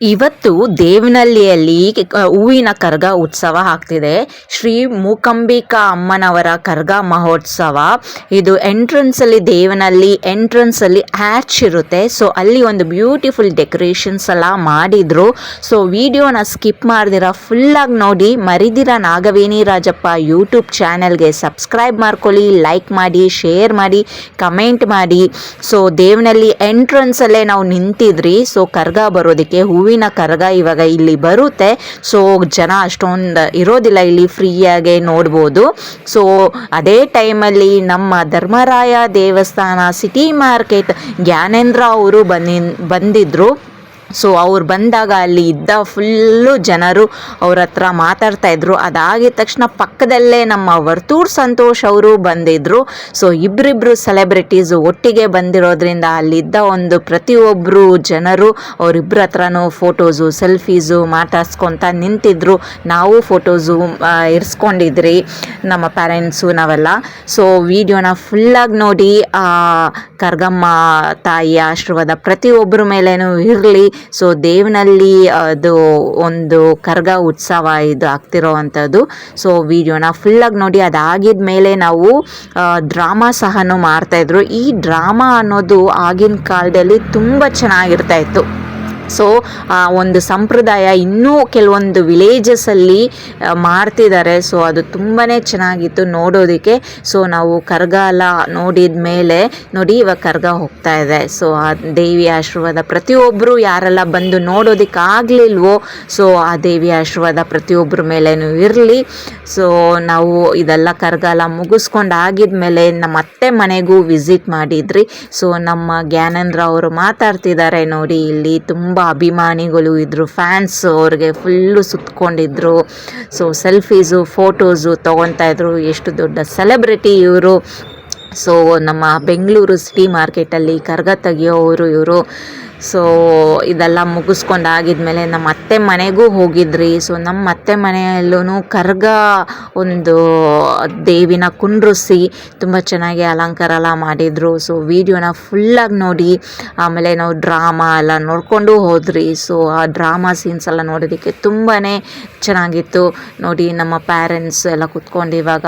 ಇವತ್ತು ದೇವನಹಳ್ಳಿಯಲ್ಲಿ ಹೂವಿನ ಕರಗ ಉತ್ಸವ ಆಗ್ತಿದೆ. ಶ್ರೀ ಮೂಕಾಂಬಿಕಾ ಅಮ್ಮನವರ ಕರಗ ಮಹೋತ್ಸವ. ಇದು ಎಂಟ್ರೆನ್ಸಲ್ಲಿ ದೇವನಹಳ್ಳಿ ಎಂಟ್ರೆನ್ಸಲ್ಲಿ ಹ್ಯಾಚ್ ಇರುತ್ತೆ. ಸೊ ಅಲ್ಲಿ ಒಂದು ಬ್ಯೂಟಿಫುಲ್ ಡೆಕೋರೇಷನ್ಸ್ ಎಲ್ಲ ಮಾಡಿದ್ರು. ಸೊ ವಿಡಿಯೋನ ಸ್ಕಿಪ್ ಮಾಡ್ದಿರ ಫುಲ್ಲಾಗಿ ನೋಡಿ. ಮರಿದಿರ ನಾಗವೇಣಿ ರಾಜಪ್ಪ ಯೂಟ್ಯೂಬ್ ಚಾನೆಲ್ಗೆ ಸಬ್ಸ್ಕ್ರೈಬ್ ಮಾಡ್ಕೊಳ್ಳಿ, ಲೈಕ್ ಮಾಡಿ, ಶೇರ್ ಮಾಡಿ, ಕಮೆಂಟ್ ಮಾಡಿ. ಸೊ ದೇವನಹಳ್ಳಿ ಎಂಟ್ರೆನ್ಸಲ್ಲೇ ನಾವು ನಿಂತಿದ್ರಿ. ಸೊ ಕರಗ ಬರೋದಕ್ಕೆ ಹೂವಿನ ಕರಗ ಇವಾಗ ಇಲ್ಲಿ ಬರುತ್ತೆ. ಸೊ ಜನ ಅಷ್ಟೊಂದು ಇರೋದಿಲ್ಲ, ಇಲ್ಲಿ ಫ್ರೀಯಾಗೆ ನೋಡ್ಬೋದು. ಸೊ ಅದೇ ಟೈಮಲ್ಲಿ ನಮ್ಮ ಧರ್ಮರಾಯ ದೇವಸ್ಥಾನ ಸಿಟಿ ಮಾರ್ಕೆಟ್ ಜ್ಞಾನೇಂದ್ರ ಅವರು ಬಂದಿದ್ರು. ಸೊ ಅವ್ರು ಬಂದಾಗ ಅಲ್ಲಿ ಇದ್ದ ಫುಲ್ಲು ಜನರು ಅವ್ರ ಹತ್ರ ಮಾತಾಡ್ತಾಯಿದ್ರು. ಅದಾಗಿದ ತಕ್ಷಣ ಪಕ್ಕದಲ್ಲೇ ನಮ್ಮ ವರ್ತೂರ್ ಸಂತೋಷ್ ಅವರು ಬಂದಿದ್ದರು. ಸೊ ಇಬ್ಬರಿಬ್ಬರು ಸೆಲೆಬ್ರಿಟೀಸು ಒಟ್ಟಿಗೆ ಬಂದಿರೋದ್ರಿಂದ ಅಲ್ಲಿದ್ದ ಒಂದು ಪ್ರತಿಯೊಬ್ಬರು ಜನರು ಅವರಿಬ್ಬರ ಹತ್ರನೂ ಫೋಟೋಸು ಸೆಲ್ಫೀಸು ಮಾತಾಡ್ಸ್ಕೊತ ನಿಂತಿದ್ರು. ನಾವು ಫೋಟೋಸು ಇರಿಸ್ಕೊಂಡಿದ್ರಿ ನಮ್ಮ ಪ್ಯಾರೆಂಟ್ಸು ನಾವೆಲ್ಲ. ಸೊ ವಿಡಿಯೋನ ಫುಲ್ಲಾಗಿ ನೋಡಿ. ಕರ್ಗಮ್ಮ ತಾಯಿಯ ಆಶೀರ್ವಾದ ಪ್ರತಿಯೊಬ್ಬರ ಮೇಲೇನೂ ಇರಲಿ. ಸೊ ದೇವನಹಳ್ಳಿ ಅದು ಒಂದು ಕರಗ ಉತ್ಸವ ಇದು ಆಗ್ತಿರೋ ಅಂಥದ್ದು. ಸೊ ವಿಡಿಯೋನ ಫುಲ್ಲಾಗಿ ನೋಡಿ. ಅದಾಗಿದ ಮೇಲೆ ನಾವು ಡ್ರಾಮಾ ಸಹನೂ ಮಾಡ್ತಾಯಿದ್ರು. ಈ ಡ್ರಾಮಾ ಅನ್ನೋದು ಆಗಿನ ಕಾಲದಲ್ಲಿ ತುಂಬ ಚೆನ್ನಾಗಿರ್ತಾಯಿತ್ತು. ಸೊ ಒಂದು ಸಂಪ್ರದಾಯ ಇನ್ನೂ ಕೆಲವೊಂದು ವಿಲೇಜಸಲ್ಲಿ ಮಾಡ್ತಿದ್ದಾರೆ. ಸೊ ಅದು ತುಂಬಾ ಚೆನ್ನಾಗಿತ್ತು ನೋಡೋದಕ್ಕೆ. ಸೊ ನಾವು ಕರಗ ಎಲ್ಲ ನೋಡಿದ ಮೇಲೆ ನೋಡಿ ಇವಾಗ ಕರಗ ಹೋಗ್ತಾ ಇದೆ. ಸೊ ಆ ದೇವಿ ಆಶೀರ್ವಾದ ಪ್ರತಿಯೊಬ್ಬರು ಯಾರೆಲ್ಲ ಬಂದು ನೋಡೋದಕ್ಕಾಗಲಿಲ್ವೋ ಸೊ ಆ ದೇವಿ ಆಶೀರ್ವಾದ ಪ್ರತಿಯೊಬ್ಬರ ಮೇಲೇನೂ ಇರಲಿ. ಸೊ ನಾವು ಇದೆಲ್ಲ ಕರಗ ಎಲ್ಲ ಮುಗಿಸ್ಕೊಂಡು ಆಗಿದ್ಮೇಲೆ ನಮ್ಮ ಅತ್ತೆ ಮನೆಗೂ ವಿಸಿಟ್ ಮಾಡಿದ್ರಿ. ಸೊ ನಮ್ಮ ಜ್ಞಾನೇಂದ್ರ ಅವರು ಮಾತಾಡ್ತಿದ್ದಾರೆ ನೋಡಿ. ಇಲ್ಲಿ ತುಂಬ ಅಭಿಮಾನಿಗಳು ಇದ್ದರು, ಫ್ಯಾನ್ಸ್ ಅವ್ರಿಗೆ ಫುಲ್ಲು ಸುತ್ತಕೊಂಡಿದ್ರು. ಸೊ ಸೆಲ್ಫೀಸು ಫೋಟೋಸು ತೊಗೊತಾ ಇದ್ರು. ಎಷ್ಟು ದೊಡ್ಡ ಸೆಲೆಬ್ರಿಟಿ ಇವರು. ಸೊ ನಮ್ಮ ಬೆಂಗಳೂರು ಸಿಟಿ ಮಾರ್ಕೆಟಲ್ಲಿ ಕರಗ ತೆಗಿಯೋರು ಇವರು. ಸೊ ಇದೆಲ್ಲ ಮುಗಿಸ್ಕೊಂಡು ಆಗಿದ್ಮೇಲೆ ನಮ್ಮ ಅತ್ತೆ ಮನೆಗೂ ಹೋಗಿದ್ರಿ. ಸೊ ನಮ್ಮ ಅತ್ತೆ ಮನೆಯಲ್ಲೂ ಕರಗ ಒಂದು ದೇವಿನ ಕುಂಡ್ರಿಸಿ ತುಂಬ ಚೆನ್ನಾಗಿ ಅಲಂಕಾರ ಎಲ್ಲ ಮಾಡಿದರು. ಸೊ ವಿಡಿಯೋನ ಫುಲ್ಲಾಗಿ ನೋಡಿ. ಆಮೇಲೆ ನಾವು ಡ್ರಾಮಾ ಎಲ್ಲ ನೋಡಿಕೊಂಡು ಹೋದ್ರಿ. ಸೊ ಆ ಡ್ರಾಮಾ ಸೀನ್ಸ್ ಎಲ್ಲ ನೋಡೋದಕ್ಕೆ ತುಂಬಾ ಚೆನ್ನಾಗಿತ್ತು ನೋಡಿ. ನಮ್ಮ ಪ್ಯಾರೆಂಟ್ಸ್ ಎಲ್ಲ ಕುತ್ಕೊಂಡು ಇವಾಗ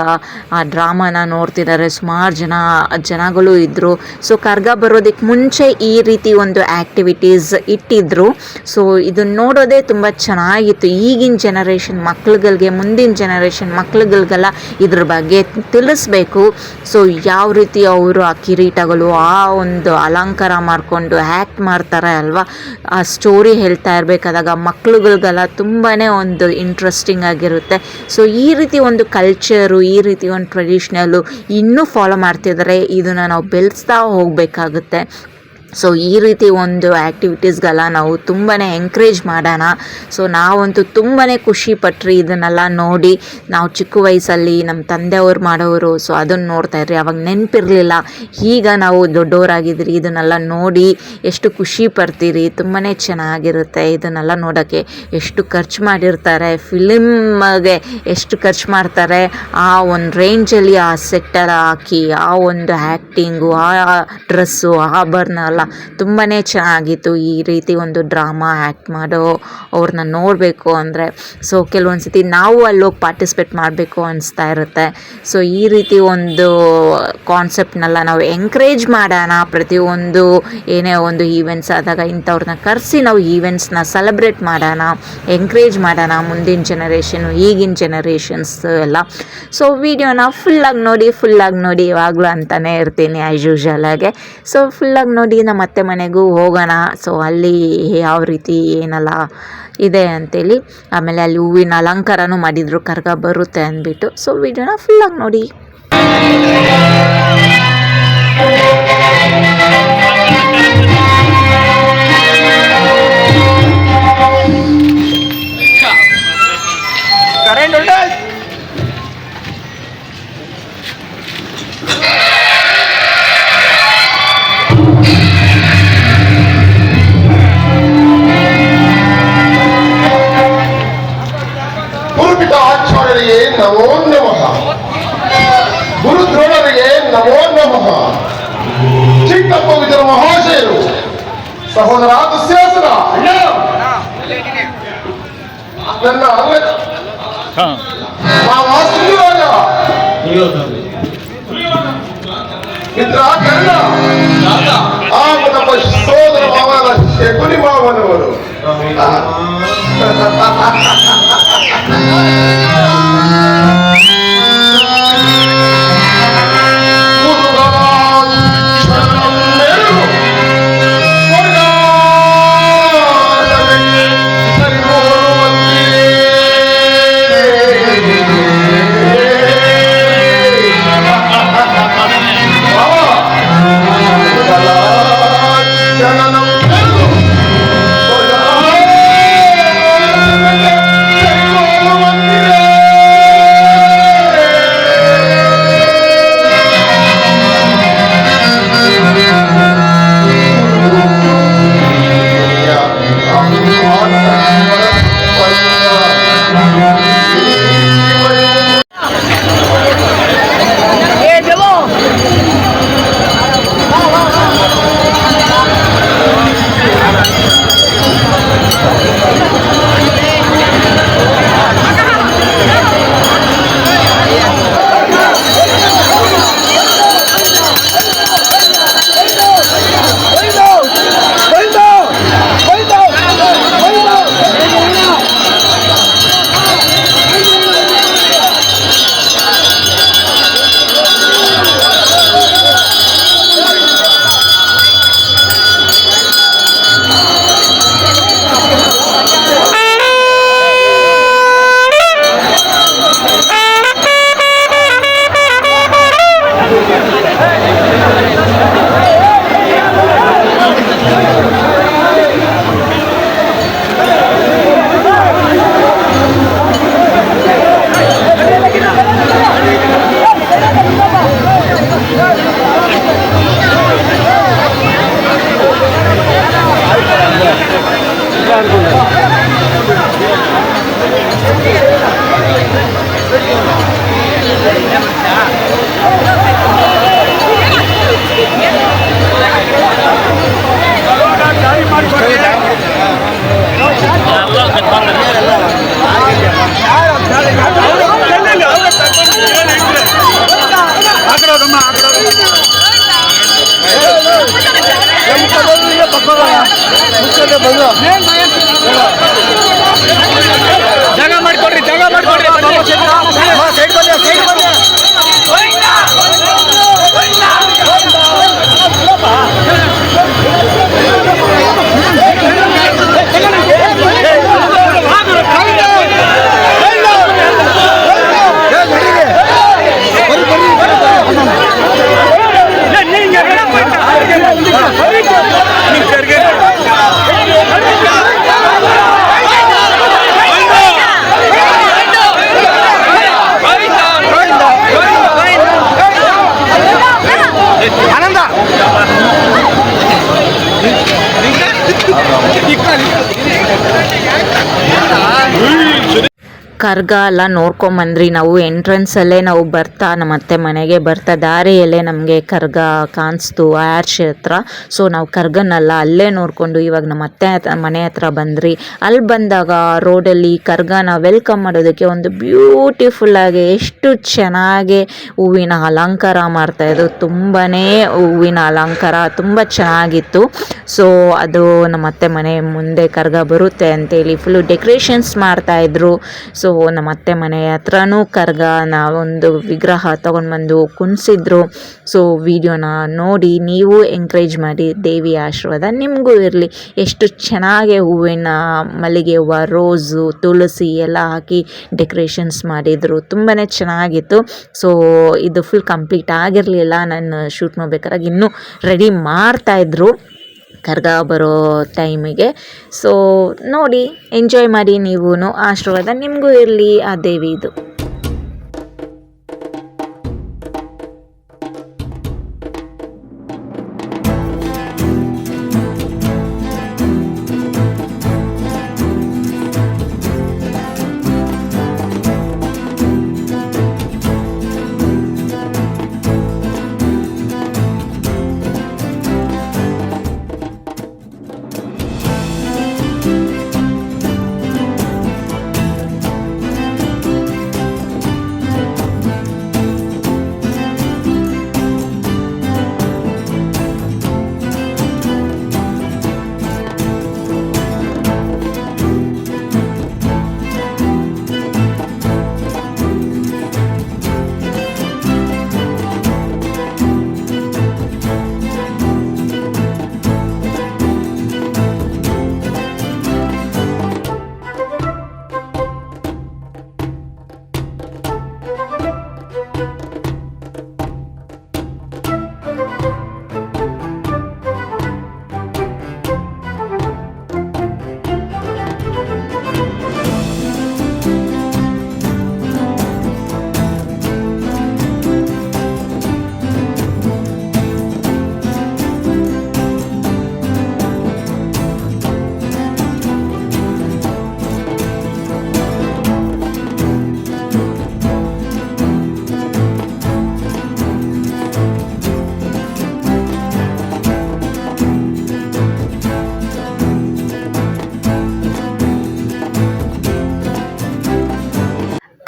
ಆ ಡ್ರಾಮಾನ ನೋಡ್ತಿದ್ದಾರೆ. ಸುಮಾರು ಜನಗಳು ಇದ್ದರು. ಸೊ ಕರಗ ಬರೋದಕ್ಕೆ ಮುಂಚೆ ಈ ರೀತಿ ಒಂದು ಆ್ಯಕ್ಟಿವಿಟೀಸ್ ಇಟ್ಟಿದ್ರು. ಸೊ ಇದನ್ನು ನೋಡೋದೇ ತುಂಬ ಚೆನ್ನಾಗಿತ್ತು. ಈಗಿನ ಜನರೇಷನ್ ಮಕ್ಳುಗಳಿಗೆ, ಮುಂದಿನ ಜನರೇಷನ್ ಮಕ್ಳುಗಳಿಗೆಲ್ಲ ಇದ್ರ ಬಗ್ಗೆ ತಿಳಿಸ್ಬೇಕು. ಸೊ ಯಾವ ರೀತಿ ಅವರು ಆ ಕಿರೀಟಗಳು ಆ ಒಂದು ಅಲಂಕಾರ ಮಾಡಿಕೊಂಡು ಆ್ಯಕ್ಟ್ ಮಾಡ್ತಾರೆ ಅಲ್ವಾ, ಆ ಸ್ಟೋರಿ ಹೇಳ್ತಾ ಇರಬೇಕಾದಾಗ ಮಕ್ಳುಗಳಿಗೆಲ್ಲ ತುಂಬಾ ಒಂದು ಇಂಟ್ರೆಸ್ಟಿಂಗ್ ಆಗಿರುತ್ತೆ. ಸೊ ಈ ರೀತಿ ಒಂದು ಕಲ್ಚರು, ಈ ರೀತಿ ಒಂದು ಟ್ರೆಡಿಷ್ನಲ್ಲು ಇನ್ನೂ ಫಾಲೋ ಮಾಡ್ತಿದ್ದಾರೆ. ಇದನ್ನು ನಾವು ಬೆಳೆಸ್ತಾ ಹೋಗಬೇಕಾಗುತ್ತೆ. ಸೊ ಈ ರೀತಿ ಒಂದು ಆ್ಯಕ್ಟಿವಿಟೀಸ್ಗೆಲ್ಲ ನಾವು ತುಂಬಾ ಎಂಕರೇಜ್ ಮಾಡೋಣ. ಸೊ ನಾವಂತೂ ತುಂಬಾ ಖುಷಿಪಟ್ರಿ ಇದನ್ನೆಲ್ಲ ನೋಡಿ. ನಾವು ಚಿಕ್ಕ ವಯಸ್ಸಲ್ಲಿ ನಮ್ಮ ತಂದೆಯವ್ರು ಮಾಡೋರು. ಸೊ ಅದನ್ನು ನೋಡ್ತಾಯಿದ್ರಿ, ಅವಾಗ ನೆನಪಿರಲಿಲ್ಲ. ಈಗ ನಾವು ದೊಡ್ಡವರಾಗಿದ್ರಿ, ಇದನ್ನೆಲ್ಲ ನೋಡಿ ಎಷ್ಟು ಖುಷಿ ಪಡ್ತೀರಿ. ತುಂಬಾ ಚೆನ್ನಾಗಿರುತ್ತೆ ಇದನ್ನೆಲ್ಲ ನೋಡೋಕ್ಕೆ. ಎಷ್ಟು ಖರ್ಚು ಮಾಡಿರ್ತಾರೆ, ಫಿಲಿಮ್ಗೆ ಎಷ್ಟು ಖರ್ಚು ಮಾಡ್ತಾರೆ, ಆ ಒಂದು ರೇಂಜಲ್ಲಿ ಆ ಸೆಟ್ಟೆಲ್ಲ ಹಾಕಿ ಆ ಒಂದು ಆ್ಯಕ್ಟಿಂಗು, ಆ ಡ್ರೆಸ್ಸು, ಆಭರಣ ಎಲ್ಲ ತುಂಬಾ ಚೆನ್ನಾಗಿತ್ತು. ಈ ರೀತಿ ಒಂದು ಡ್ರಾಮಾ ಆ್ಯಕ್ಟ್ ಮಾಡೋ ಅವ್ರನ್ನ ನೋಡಬೇಕು ಅಂದರೆ ಸೊ ಕೆಲವೊಂದು ಸತಿ ನಾವು ಅಲ್ಲೋಗಿ ಪಾರ್ಟಿಸಿಪೇಟ್ ಮಾಡಬೇಕು ಅನಿಸ್ತಾ ಇರುತ್ತೆ. ಸೊ ಈ ರೀತಿ ಒಂದು ಕಾನ್ಸೆಪ್ಟ್ನೆಲ್ಲ ನಾವು ಎಂಕರೇಜ್ ಮಾಡೋಣ. ಪ್ರತಿಯೊಂದು ಏನೇ ಒಂದು ಈವೆಂಟ್ಸ್ ಆದಾಗ ಇಂಥವ್ರನ್ನ ಕರೆಸಿ ನಾವು ಈವೆಂಟ್ಸ್ನ ಸೆಲೆಬ್ರೇಟ್ ಮಾಡೋಣ, ಎಂಕರೇಜ್ ಮಾಡೋಣ. ಮುಂದಿನ ಜನರೇಷನು, ಈಗಿನ ಜನರೇಷನ್ಸ್ ಎಲ್ಲ. ಸೊ ವಿಡಿಯೋನ ಫುಲ್ಲಾಗಿ ನೋಡಿ ಇವಾಗಲೂ ಅಂತಲೇ ಇರ್ತೀನಿ ಆ್ಯಸ್ ಯೂಶುವಲ್ ಆಗಿ. ಸೊ ಫುಲ್ಲಾಗಿ ನೋಡಿ. ನಮ್ಮ ಅತ್ತೆ ಮನೆಗೂ ಹೋಗೋಣ. ಸೊ ಅಲ್ಲಿ ಯಾವ ರೀತಿ ಏನೆಲ್ಲ ಇದೆ ಅಂತೇಳಿ. ಆಮೇಲೆ ಅಲ್ಲಿ ಹೂವಿನ ಅಲಂಕಾರನೂ ಮಾಡಿದರು ಕರಗ ಬರುತ್ತೆ ಅಂದ್ಬಿಟ್ಟು. ಸೊ ವಿಡಿಯೋನ ಫುಲ್ಲಾಗಿ ನೋಡಿ. ಆಚಾರ್ಯರಿಗೆ ನಮೋ ನಮಃ, ಗುರುದ್ರೋಣರಿಗೆ ನಮೋ ನಮಃ. ಚಿಕ್ಕಪ್ಪ ವಿಜಯ ಮಹಾಶಯರು, ಸಹೋದರ ದುಶ್ಯಾಸನ ನನ್ನ ಅಂಗದ ಹಾ ಮಾವ ಸುಳ್ಳುವಾಗ ಮಿತ್ರ ಕರ್ಣ ಹಾಗೂ ನಮ್ಮ ಸೋದರ ಮಾವನ ಶಕುನಿ ಮಾವನವರು ಜಾಗ ಮಾಡ್ಕೊಡ್ರಿ ಕರ್ಗ ಎಲ್ಲ ನೋಡ್ಕೊಂಬಂದ್ರಿ ನಾವು ಎಂಟ್ರೆನ್ಸಲ್ಲೇ ನಾವು ಬರ್ತಾ ನಮ್ಮ ಅತ್ತೆ ಮನೆಗೆ ಬರ್ತಾ ದಾರಿಯಲ್ಲೇ ನಮಗೆ ಕರ್ಗ ಕಾಣಿಸ್ತು ಆರ್ಚ್ ಹತ್ರ. ಸೊ ನಾವು ಕರ್ಗನೆಲ್ಲ ಅಲ್ಲೇ ನೋಡಿಕೊಂಡು ಇವಾಗ ನಮ್ಮ ಅತ್ತೆ ಮನೆ ಹತ್ರ ಬಂದ್ರಿ. ಅಲ್ಲಿ ಬಂದಾಗ ರೋಡಲ್ಲಿ ಕರ್ಗನ ವೆಲ್ಕಮ್ ಮಾಡೋದಕ್ಕೆ ಒಂದು ಬ್ಯೂಟಿಫುಲ್ಲಾಗಿ ಎಷ್ಟು ಚೆನ್ನಾಗಿ ಹೂವಿನ ಅಲಂಕಾರ ಮಾಡ್ತಾಯಿದ್ರು. ತುಂಬಾ ಹೂವಿನ ಅಲಂಕಾರ ತುಂಬ ಚೆನ್ನಾಗಿತ್ತು. ಸೊ ಅದು ನಮ್ಮ ಅತ್ತೆ ಮನೆ ಮುಂದೆ ಕರ್ಗ ಬರುತ್ತೆ ಅಂತೇಳಿ ಫುಲ್ಲು ಡೆಕೋರೇಷನ್ಸ್ ಮಾಡ್ತಾಯಿದ್ರು. ಸೊ ನಮ್ಮ ಅತ್ತೆ ಮನೆ ಹತ್ರನೂ ಕರ್ಗನ ಒಂದು ವಿಗ್ರಹ ತೊಗೊಂಡ್ಬಂದು ಕುಣಿಸಿದ್ರು. ಸೊ ವಿಡಿಯೋನ ನೋಡಿ ನೀವು ಎಂಕರೇಜ್ ಮಾಡಿ, ದೇವಿಯ ಆಶೀರ್ವಾದ ನಿಮಗೂ ಇರಲಿ. ಎಷ್ಟು ಚೆನ್ನಾಗಿ ಹೂವಿನ ಮಲ್ಲಿಗೆ ಹೂವು, ರೋಸು, ತುಳಸಿ ಎಲ್ಲ ಹಾಕಿ ಡೆಕೋರೇಷನ್ಸ್ ಮಾಡಿದರು. ತುಂಬಾ ಚೆನ್ನಾಗಿತ್ತು. ಸೊ ಇದು ಫುಲ್ ಕಂಪ್ಲೀಟ್ ಆಗಿರಲಿಲ್ಲ, ನಾನು ಶೂಟ್ ಮಾಡಬೇಕಾದಾಗ ಇನ್ನೂ ರೆಡಿ ಮಾಡ್ತಾಯಿದ್ರು ಕರ್ಗ ಬರೋ ಟೈಮಿಗೆ. ಸೊ ನೋಡಿ, ಎಂಜಾಯ್ ಮಾಡಿ ನೀವೂ. ಆಶೀರ್ವಾದ ನಿಮಗೂ ಇರಲಿ ಆ ದೇವಿದು.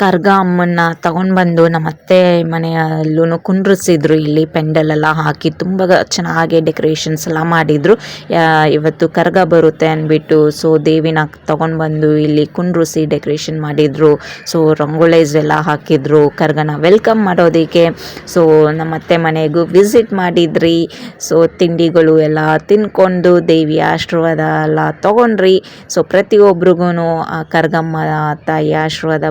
ಕರ್ಗ ಅಮ್ಮನ್ನ ತಗೊಂಡು ಬಂದು ನಮ್ಮ ಅತ್ತೆ ಮನೆಯಲ್ಲೂ ಕುಂಡ್ರಿಸಿದ್ರು. ಇಲ್ಲಿ ಪೆಂಡಲ್ ಎಲ್ಲ ಹಾಕಿ ತುಂಬ ಚೆನ್ನಾಗಿ ಡೆಕೋರೇಷನ್ಸ್ ಎಲ್ಲ ಮಾಡಿದರು. ಇವತ್ತು ಕರ್ಗ ಬರುತ್ತೆ ಅಂದ್ಬಿಟ್ಟು ಸೊ ದೇವಿನ ತಗೊಂಡು ಬಂದು ಇಲ್ಲಿ ಕುಂಡ್ರಿಸಿ ಡೆಕೋರೇಷನ್ ಮಾಡಿದರು. ಸೊ ರಂಗೋಲೈಸ್ ಎಲ್ಲ ಹಾಕಿದ್ರು ಕರ್ಗನ ವೆಲ್ಕಮ್ ಮಾಡೋದಕ್ಕೆ. ಸೊ ನಮ್ಮ ಅತ್ತೆ ಮನೆಗೂ ವಿಸಿಟ್ ಮಾಡಿದ್ರಿ. ಸೊ ತಿಂಡಿಗಳು ಎಲ್ಲ ತಿನ್ಕೊಂಡು ದೇವಿಯ ಆಶೀರ್ವಾದ ಎಲ್ಲ ತೊಗೊಂಡ್ರಿ. ಸೊ ಪ್ರತಿಯೊಬ್ರಿಗೂ ಆ ಕರ್ಗಮ್ಮ ತಾಯಿ ಆಶೀರ್ವಾದ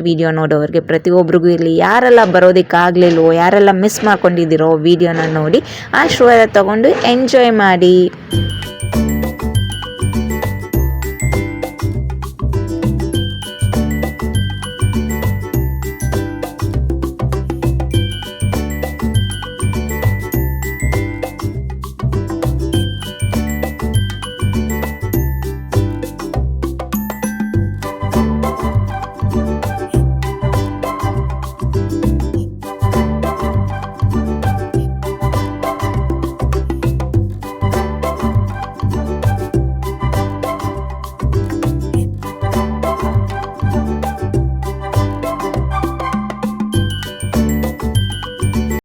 ವಿಡಿಯೋ ನೋಡೋರಿಗೆ ಪ್ರತಿಯೊಬ್ಬರಿಗೂ ಇಲ್ಲಿ ಯಾರೆಲ್ಲ ಬರೋದಕ್ಕಾಗಲಿಲ್ವೋ, ಯಾರೆಲ್ಲ ಮಿಸ್ ಮಾಡ್ಕೊಂಡಿದ್ದೀರೋ ವಿಡಿಯೋನ ನೋಡಿ ಆಶೀರ್ವಾದ ತಗೊಂಡು ಎಂಜಾಯ್ ಮಾಡಿ.